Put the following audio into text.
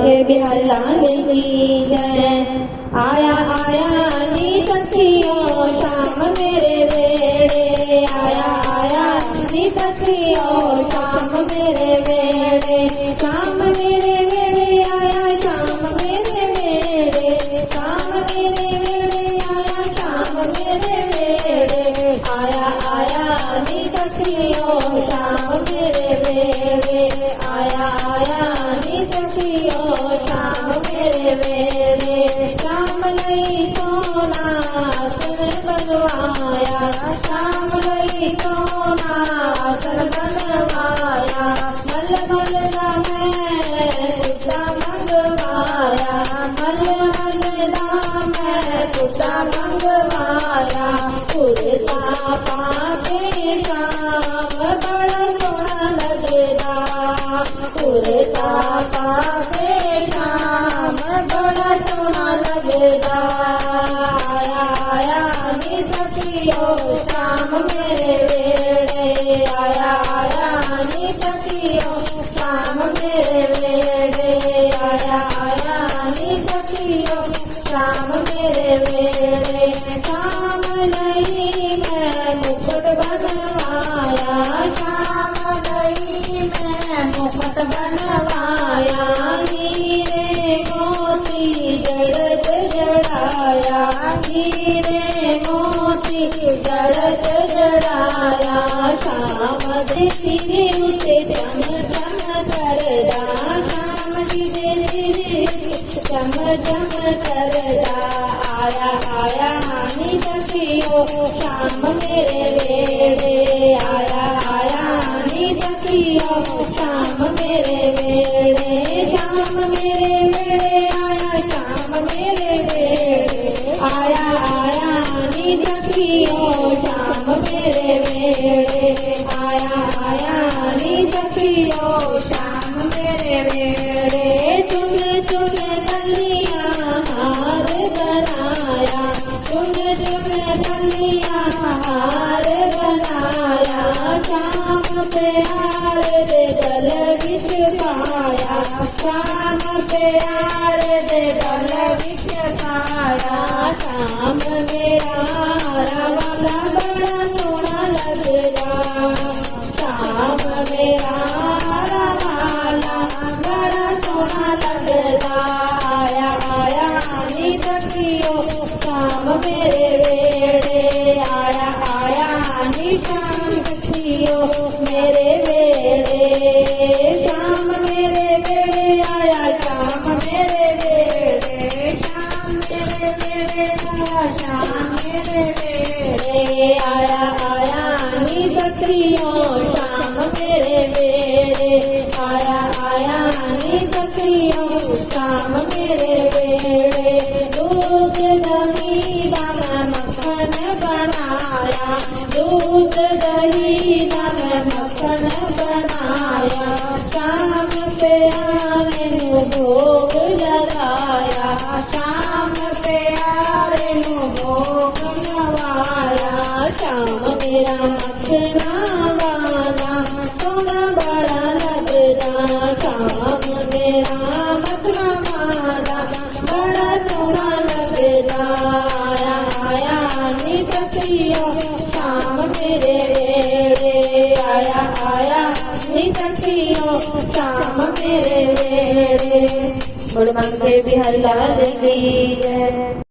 के बिहार लाल की जय। आया आया नी सखियों शाम मेरे बेड़े, आया आया नी सखियों शाम मेरे बेड़े, शाम मेरे बेड़े आया शाम मेरे बेड़े, शाम मेरे बेड़े आया शाम मेरे बेड़े, आया आया नी सखियों शाम मेरे बेड़े, आया आया नी सखियों शाम मेरे बेड़े। शाम लई सोना सन बनवाया, शाम लई सोना सन बनवाया, मल मल दा मैं कुत्ता मंगवाया, मल मल दा मैं कुत्ता मंगवाया, कुर्ता पाके शाम बड़ा सोना लगदा, कुर्ता पाके शाम बड़ा सोना लगदा। आया आया नी सखियों शाम मेरे बेड़े, आया आया नी सखियों शाम मेरे बेड़े, आया आया नी सखियों शाम मेरे बेड़े। शाम लई मैं मुकुट बनवाया, शाम लई मैं मुकुट बनवाया, हीरे मोती जड़त जड़ाया, हीरे मोती जड़त जड़ाया, शाम दे सिरे उते चम चम करदा, शाम दे सिरे चम चम करदा। आया आया नी सखियों शाम मेरे बेड़े, आया आया नी सखियों शाम मेरे बेड़े, शाम मेरे बेड़े आया शाम मेरे बेड़े, आया आया नी सखियों शाम मेरे बेड़े, आया आया नी सखियों शाम मेरे बेड़े। चुन चुन कलियां हार बनाया, चुन चुन कलियां हार बनाया, शाम प्यार दे गल विच पाया, शाम प्यार दे गल विच पाया, शाम मेरा रवाला बड़ा सोना लगदा, शाम मेरा रवाला बड़ा सोना लगदा। आया आया नी सखियों शाम मेरे बेड़े, आया आया नी शाम सखियों मेरे बेड़े, शाम मेरे बेड़े आया शाम मेरे बेड़े, शाम मेरे बेड़े आया शाम मेरे बेड़े, आया आया नी सखियों शाम मेरे बेड़े, आया आया नी सखियों शाम मेरे बेड़े। दूध दही दा मैं मक्खन बनाया, दूध दही दा मैं मक्खन बनाया, शाम प्यारे नू भोग लगाया, शाम प्यारे नू भोग लगाया, शाम मेरा मखना वाला सोना बड़ा लगदा, शाम मेरा मखना वाला बड़ा सोना लगदा। आया आया नी सखियों शाम मेरे बेड़े, आया आया नी सखियों शाम मेरे बेड़े। बड़ मन के बिहार लाल की जय।